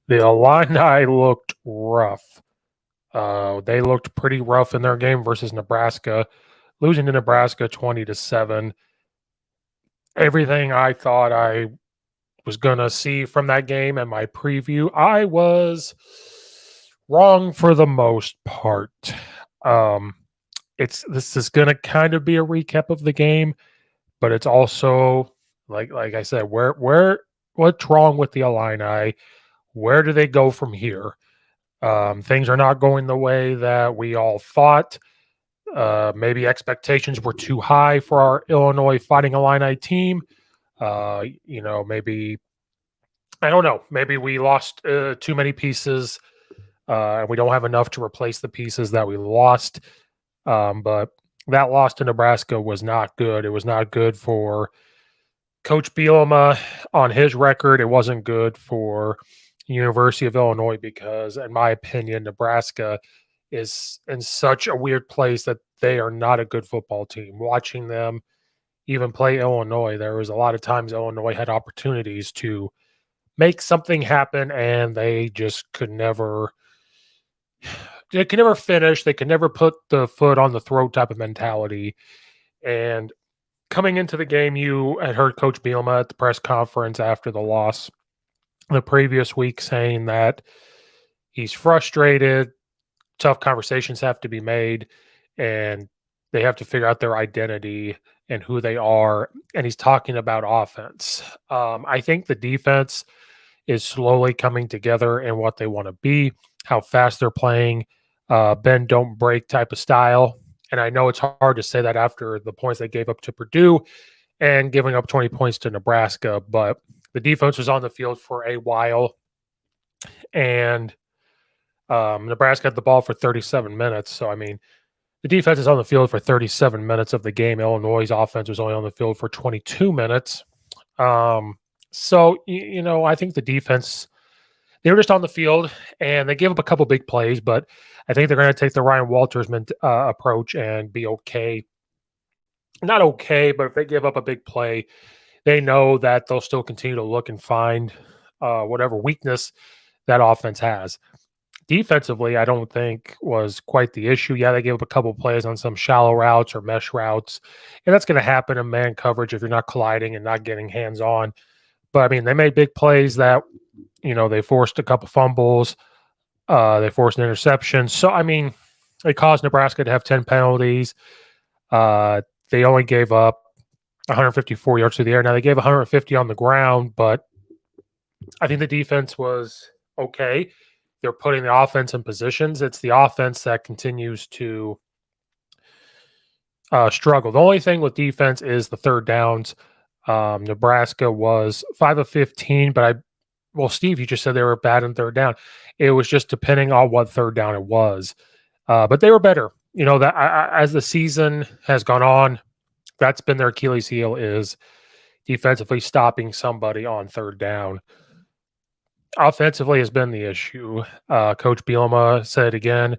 The Illini looked rough. They looked pretty rough in their game versus Nebraska, losing to Nebraska 20-7. Everything I thought I was going to see from that game and my preview, I was wrong for the most part. Um, this is going to kind of be a recap of the game, but it's also like I said, what's wrong with the Illini? Where do they go from here? Things are not going the way that we all thought. Maybe expectations were too high for our Illinois Fighting Illini team. Maybe I don't know. Maybe we lost too many pieces, and we don't have enough to replace the pieces that we lost. But that loss to Nebraska was not good. It was not good for Coach Bielema on his record. It wasn't good for University of Illinois because, in my opinion, Nebraska is in such a weird place that they are not a good football team. Watching them even play Illinois, there was a lot of times Illinois had opportunities to make something happen, and they just could never. They could never finish. They could never put the foot on the throat type of mentality. And coming into the game, you had heard Coach Bielema at the press conference after the loss the previous week saying that he's frustrated, tough conversations have to be made, and they have to figure out their identity and who they are. And he's talking about offense. I think the defense is slowly coming together in what they want to be, how fast they're playing, bend, don't break type of style. And I know it's hard to say that after the points they gave up to Purdue and giving up 20 points to Nebraska, but the defense was on the field for a while. And Nebraska had the ball for 37 minutes. So, I mean, the defense is on the field for 37 minutes of the game. Illinois' offense was only on the field for 22 minutes. I think the defense, they were just on the field and they gave up a couple big plays, but I think they're going to take the Ryan Walters approach and be okay. Not okay, but if they give up a big play, they know that they'll still continue to look and find whatever weakness that offense has. Defensively, I don't think was quite the issue. Yeah, they gave up a couple plays on some shallow routes or mesh routes, and that's going to happen in man coverage if you're not colliding and not getting hands on. But I mean, they made big plays that they forced a couple fumbles, they forced an interception. So I mean, it caused Nebraska to have 10 penalties. They only gave up 154 yards through the air. Now they gave 150 on the ground, but I think the defense was okay. They're putting the offense in positions. It's the offense that continues to struggle. The only thing with defense is the third downs. Nebraska was 5 of 15, but Steve, you just said they were bad in third down. It was just depending on what third down it was. But they were better. As the season has gone on, that's been their Achilles heel is defensively stopping somebody on third down. Offensively has been the issue. Coach Bielema said again,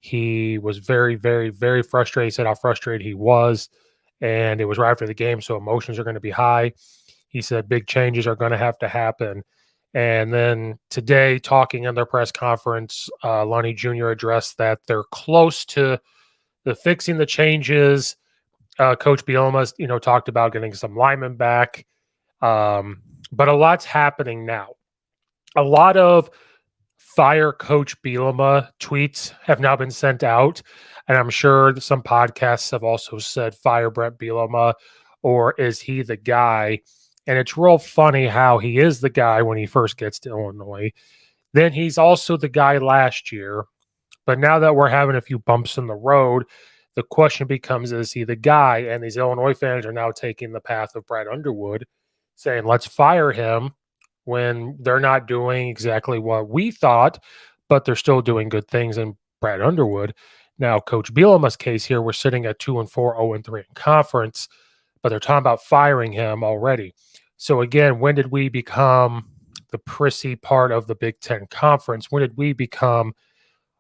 he was very, very, very frustrated. He said how frustrated he was, and it was right after the game, so emotions are going to be high. He said big changes are going to have to happen. And then today, talking in their press conference, Lonnie Jr. addressed that they're close to the fixing the changes. Coach Bielema, talked about getting some linemen back. But a lot's happening now. A lot of fire Coach Bielema tweets have now been sent out. And I'm sure some podcasts have also said fire Brett Bielema, or is he the guy? And it's real funny how he is the guy when he first gets to Illinois. Then he's also the guy last year. But now that we're having a few bumps in the road, the question becomes, is he the guy? And these Illinois fans are now taking the path of Brad Underwood, saying, let's fire him when they're not doing exactly what we thought, but they're still doing good things in Brad Underwood. Now, Coach Bielema's case here, we're sitting at 2-4, 0-3 in conference, but they're talking about firing him already. So again, when did we become the prissy part of the Big Ten Conference? When did we become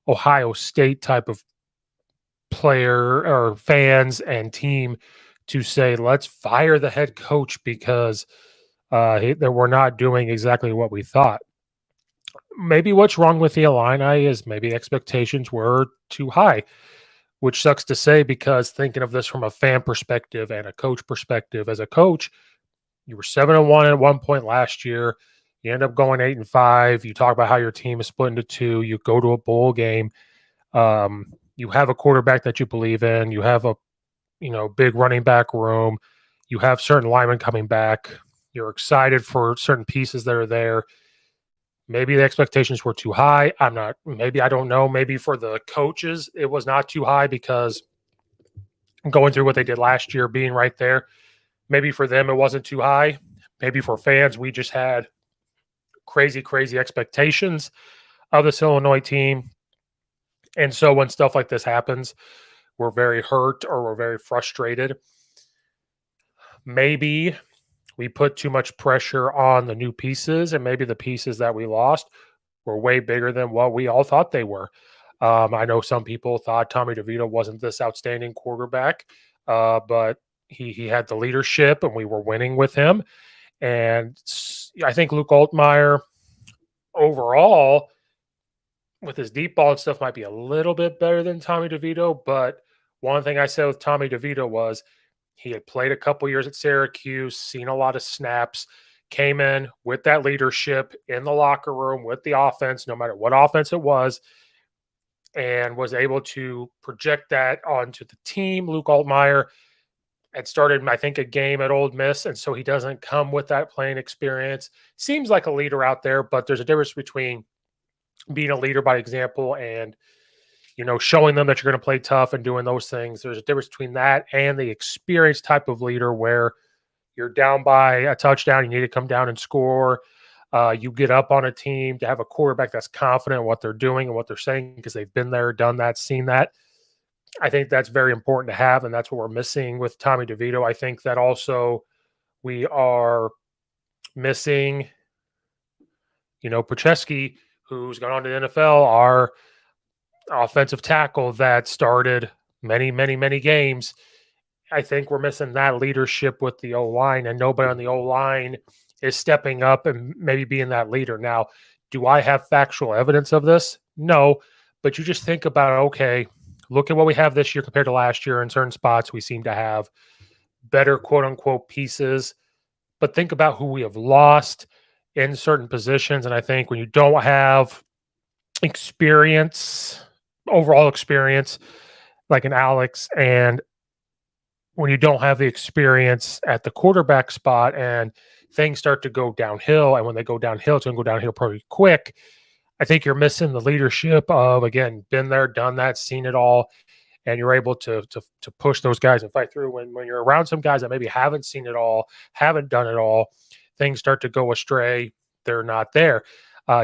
Ohio State type of player or fans and team to say, let's fire the head coach because we're not doing exactly what we thought? maybe what's wrong with the Illini is maybe expectations were too high, which sucks to say because thinking of this from a fan perspective and a coach perspective, as a coach, you were 7-1 at one point last year. You end up going 8-5. You talk about how your team is split into two. You go to a bowl game. You have a quarterback that you believe in. You have a big running back room. You have certain linemen coming back. You're excited for certain pieces that are there. Maybe the expectations were too high. I'm not, maybe I don't know. Maybe for the coaches, it was not too high because going through what they did last year, being right there, maybe for them, it wasn't too high. Maybe for fans, we just had crazy, crazy expectations of this Illinois team. And so when stuff like this happens, we're very hurt or we're very frustrated. Maybe we put too much pressure on the new pieces, and maybe the pieces that we lost were way bigger than what we all thought they were. I know some people thought Tommy DeVito wasn't this outstanding quarterback, but he had the leadership, and we were winning with him. And I think Luke Altmaier overall, with his deep ball and stuff, might be a little bit better than Tommy DeVito. But one thing I said with Tommy DeVito was he had played a couple years at Syracuse, seen a lot of snaps, came in with that leadership in the locker room with the offense, no matter what offense it was, and was able to project that onto the team. Luke Altmaier had started, I think, a game at Ole Miss, and so he doesn't come with that playing experience. Seems like a leader out there, but there's a difference between being a leader by example and showing them that you're going to play tough and doing those things. There's a difference between that and the experienced type of leader where you're down by a touchdown, you need to come down and score. You get up on a team to have a quarterback that's confident in what they're doing and what they're saying because they've been there, done that, seen that. I think that's very important to have, and that's what we're missing with Tommy DeVito. I think that also we are missing, Pacheski, who's gone on to the NFL, our offensive tackle that started many, many, many games. I think we're missing that leadership with the O-line, and nobody on the O-line is stepping up and maybe being that leader. Now, do I have factual evidence of this? No, but you just think about, okay, look at what we have this year compared to last year. In certain spots, we seem to have better quote-unquote pieces, but think about who we have lost in certain positions. And I think when you don't have experience, overall experience, like an Alex, and when you don't have the experience at the quarterback spot and things start to go downhill, and when they go downhill, it's going to go downhill pretty quick. I think you're missing the leadership of, again, been there, done that, seen it all, and you're able to push those guys and fight through. When you're around some guys that maybe haven't seen it all, haven't done it all, things start to go astray. They're not there.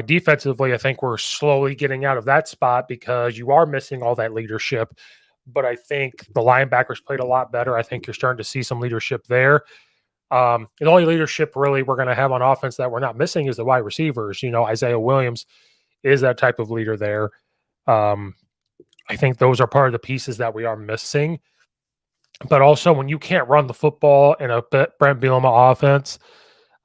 Defensively, I think we're slowly getting out of that spot because you are missing all that leadership. But I think the linebackers played a lot better. I think you're starting to see some leadership there. The only leadership really we're going to have on offense that we're not missing is the wide receivers. Isaiah Williams is that type of leader there. I think those are part of the pieces that we are missing. But also, when you can't run the football in a Brent Bielema offense,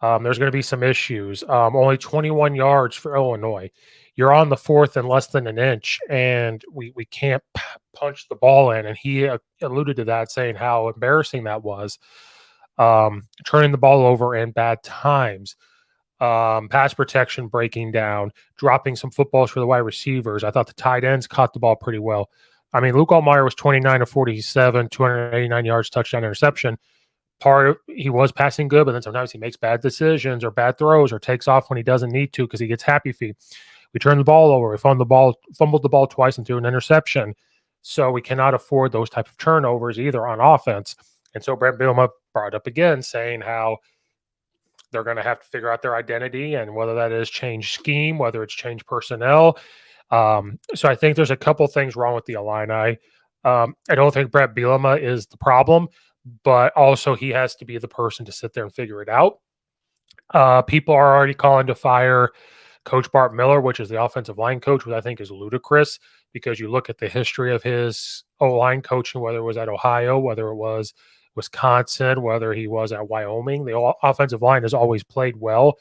there's going to be some issues. Only 21 yards for Illinois. You're on the fourth and less than an inch, and we can't punch the ball in. And he alluded to that, saying how embarrassing that was. Turning the ball over in bad times. Pass protection breaking down, dropping some footballs for the wide receivers. I thought the tight ends caught the ball pretty well. I mean, Luke Altmaier was 29 of 47, 289 yards, touchdown, interception. He was passing good, but then sometimes he makes bad decisions or bad throws or takes off when he doesn't need to because he gets happy feet. We turned the ball over. We fumbled the ball twice and threw an interception. So we cannot afford those type of turnovers either on offense. And so Brent Bielema brought up again, saying how they're going to have to figure out their identity, and whether that is change scheme, whether it's change personnel. So I think there's a couple things wrong with the Illini. I don't think Brent Bielema is the problem, but also he has to be the person to sit there and figure it out. People are already calling to fire Coach Bart Miller, which is the offensive line coach, which I think is ludicrous because you look at the history of his O-line coaching, whether it was at Ohio, whether it was Wisconsin, whether he was at Wyoming. The offensive line has always played well,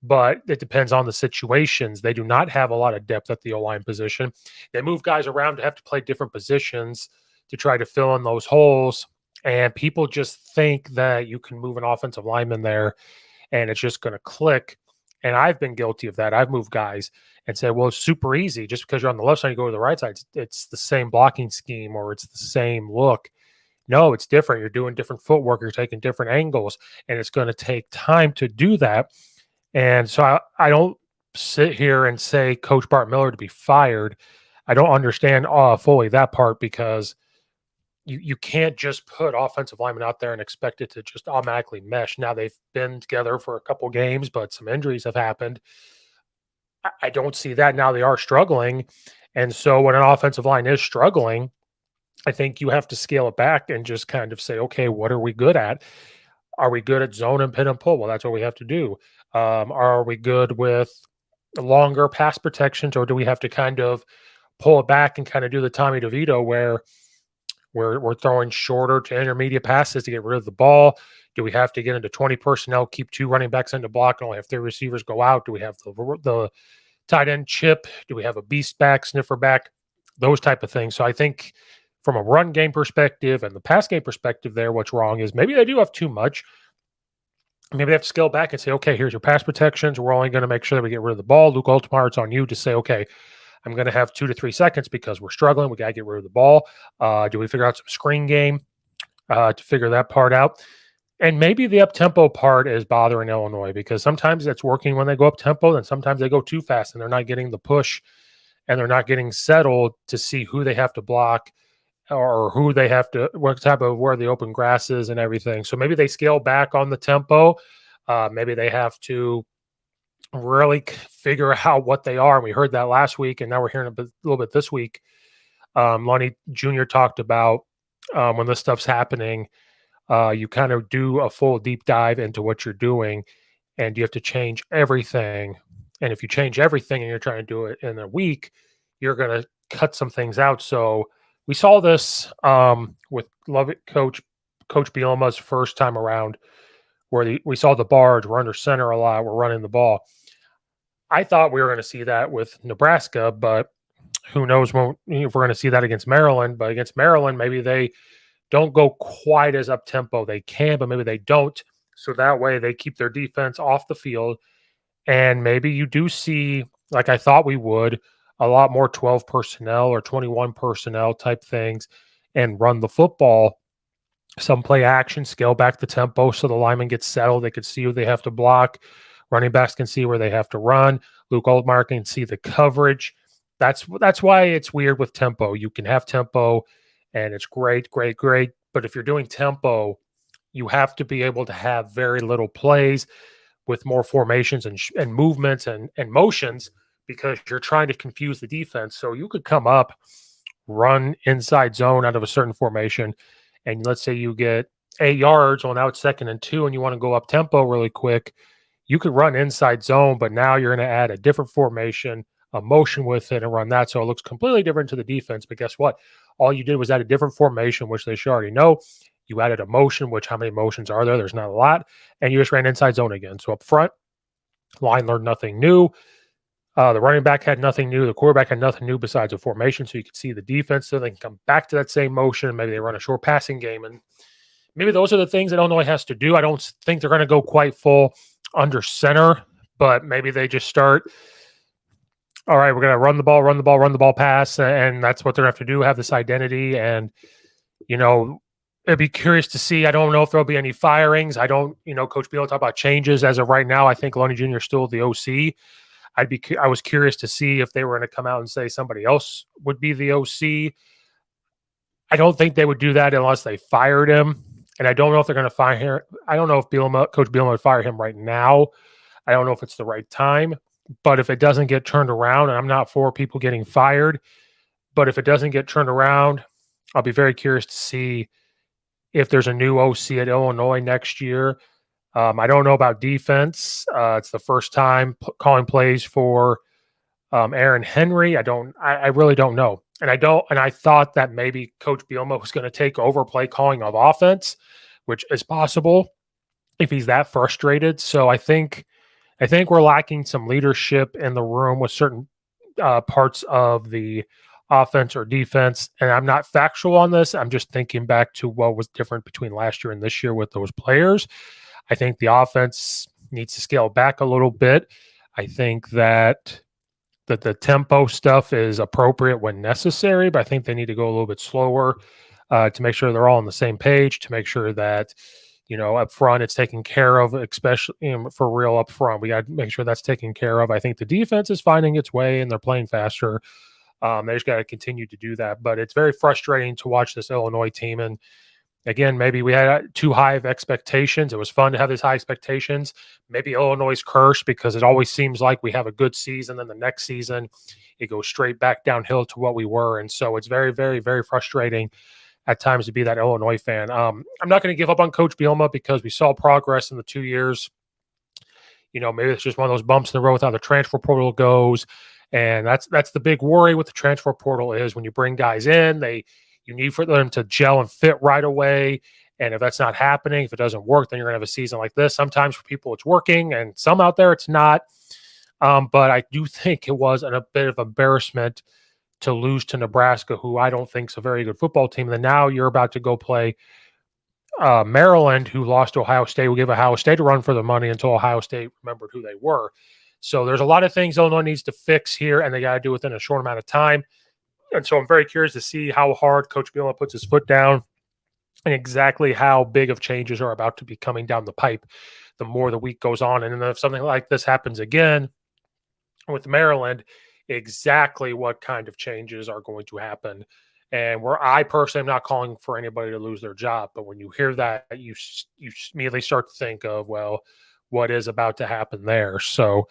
but it depends on the situations. They do not have a lot of depth at the O-line position. They move guys around to have to play different positions to try to fill in those holes. And people just think that you can move an offensive lineman there and it's just going to click. And I've been guilty of that. I've moved guys and said, well, it's super easy. Just because you're on the left side, you go to the right side. It's the same blocking scheme or it's the same look. No, it's different. You're doing different footwork. You're taking different angles, and it's going to take time to do that. And so I don't sit here and say Coach Bart Miller to be fired. I don't understand fully that part because you can't just put offensive linemen out there and expect it to just automatically mesh. Now they've been together for a couple games, but some injuries have happened. I don't see that. Now they are struggling. And so when an offensive line is struggling, I think you have to scale it back and just kind of say, okay, what are we good at? Are we good at zone and pin and pull? Well, that's what we have to do. Are we good with longer pass protections, or do we have to kind of pull it back and kind of do the Tommy DeVito where we're throwing shorter to intermediate passes to get rid of the ball? Do we have to get into 20 personnel, keep 2 running backs into block, and only have 3 receivers go out? Do we have the tight end chip? Do we have a beast back, sniffer back? Those type of things. So I think from a run game perspective and the pass game perspective there, what's wrong is maybe they do have too much. Maybe they have to scale back and say, okay, here's your pass protections. We're only going to make sure that we get rid of the ball. Luke Altamar, it's on you to say, okay, I'm going to have 2 to 3 seconds because we're struggling. We got to get rid of the ball. Do we figure out some screen game to figure that part out? And maybe the up-tempo part is bothering Illinois because sometimes it's working when they go up-tempo, and sometimes they go too fast and they're not getting the push and they're not getting settled to see who they have to block or who they have to, what type of, where the open grass is and everything. So maybe they scale back on the tempo. Maybe they have to really figure out what they are. And we heard that last week, and now we're hearing a little bit this week. Lonnie Jr. talked about when this stuff's happening, you kind of do a full deep dive into what you're doing, and you have to change everything. And if you change everything and you're trying to do it in a week, you're going to cut some things out. So we saw this with Coach Bielema's first time around, where we saw the barge. We're under center a lot. We're running the ball. I thought we were going to see that with Nebraska, but who knows if we're going to see that against Maryland. But against Maryland, maybe they don't go quite as up-tempo. They can, but maybe they don't. So that way they keep their defense off the field. And maybe you do see, like I thought we would, a lot more 12 personnel or 21 personnel type things and run the football. Some play action, scale back the tempo so the lineman gets settled. They can see who they have to block. Running backs can see where they have to run. Luke Altmaier can see the coverage. That's why it's weird with tempo. You can have tempo, and it's great. But if you're doing tempo, you have to be able to have very little plays with more formations and movements and motions, because you're trying to confuse the defense. So you could come up, run inside zone out of a certain formation, and let's say you get 8 yards. Well, now it's 2nd and 2, and you want to go up tempo really quick. You could run inside zone, but now you're going to add a different formation, a motion with it, and run that. So it looks completely different to the defense. But guess what? All you did was add a different formation, which they should already know. You added a motion, which how many motions are there? There's not a lot. And you just ran inside zone again. So up front, line learned nothing new. The running back had nothing new. The quarterback had nothing new besides a formation. So you could see the defense. So they can come back to that same motion. Maybe they run a short passing game. And maybe those are the things that Illinois has to do. I don't think they're going to go quite full under center, but maybe they just start, all right, we're going to run the ball, pass. And that's what they're going to have to do, have this identity. And, it'd be curious to see. I don't know if there'll be any firings. I don't, Coach Bielema talk about changes as of right now. I think Lonnie Jr. is still the OC. I was curious to see if they were going to come out and say somebody else would be the OC. I don't think they would do that unless they fired him. And I don't know if they're going to fire him. I don't know if Coach Bielema would fire him right now. I don't know if it's the right time. But if it doesn't get turned around, and I'm not for people getting fired, but if it doesn't get turned around, I'll be very curious to see if there's a new OC at Illinois next year. I don't know about defense. It's the first time calling plays for Aaron Henry. I really don't know. And I thought that maybe Coach Bielema was going to take over play calling of offense, which is possible if he's that frustrated. So I think I think we're lacking some leadership in the room with certain parts of the offense or defense. And I'm not factual on this. I'm just thinking back to what was different between last year and this year with those players. I think the offense needs to scale back a little bit. I think that the tempo stuff is appropriate when necessary, but I think they need to go a little bit slower to make sure they're all on the same page, to make sure that, up front it's taken care of, especially for real up front. We got to make sure that's taken care of. I think the defense is finding its way and they're playing faster. They just got to continue to do that. But it's very frustrating to watch this Illinois team. And again, maybe we had too high of expectations. It was fun to have these high expectations. Maybe Illinois' curse, because it always seems like we have a good season, then the next season it goes straight back downhill to what we were. And so it's very, very, very frustrating at times to be that Illinois fan. I'm not going to give up on Coach Bielema because we saw progress in the 2 years. Maybe it's just one of those bumps in the road with how the transfer portal goes. And that's the big worry with the transfer portal is when you bring guys in, you need for them to gel and fit right away. And if that's not happening, if it doesn't work, then you're going to have a season like this. Sometimes for people it's working and some out there it's not. But I do think it was a bit of embarrassment to lose to Nebraska, who I don't think is a very good football team. And then now you're about to go play Maryland, who lost to Ohio State. We gave Ohio State a run for the money until Ohio State remembered who they were. So there's a lot of things Illinois needs to fix here, and they got to do within a short amount of time. And so I'm very curious to see how hard Coach Bielema puts his foot down and exactly how big of changes are about to be coming down the pipe the more the week goes on. And then if something like this happens again with Maryland, exactly what kind of changes are going to happen. And where I personally am not calling for anybody to lose their job, but when you hear that, you immediately start to think of, well, what is about to happen there? So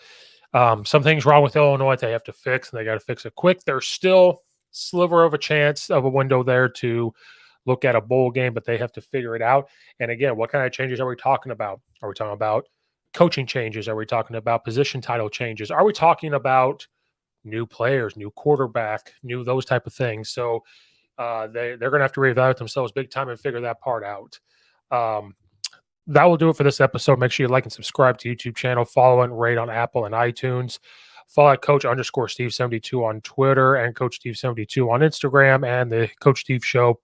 some things wrong with Illinois they have to fix, and they got to fix it quick. There's still sliver of a chance of a window there to look at a bowl game, but they have to figure it out. And again, what kind of changes are we talking about? Are we talking about coaching changes? Are we talking about position title changes? Are we talking about new players, new quarterback, new those type of things? So they're going to have to reevaluate themselves big time and figure that part out. That will do it for this episode. Make sure you like and subscribe to YouTube channel, follow and rate on Apple and iTunes. Follow at Coach_Steve72 on Twitter and Coach Steve72 on Instagram, and the Coach Steve Show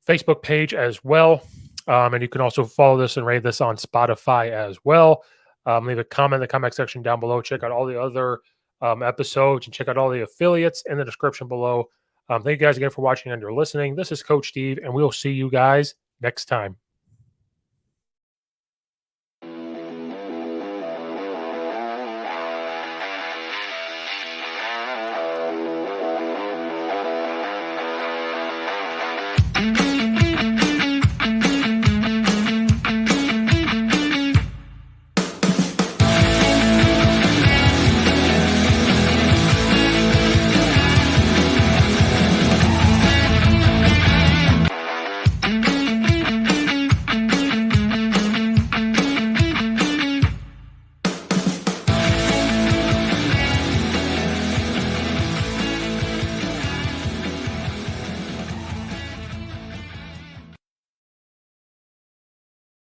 Facebook page as well. And you can also follow this and rate this on Spotify as well. Leave a comment in the comment section down below. Check out all the other episodes and check out all the affiliates in the description below. Thank you guys again for watching and for listening. This is Coach Steve, and we'll see you guys next time.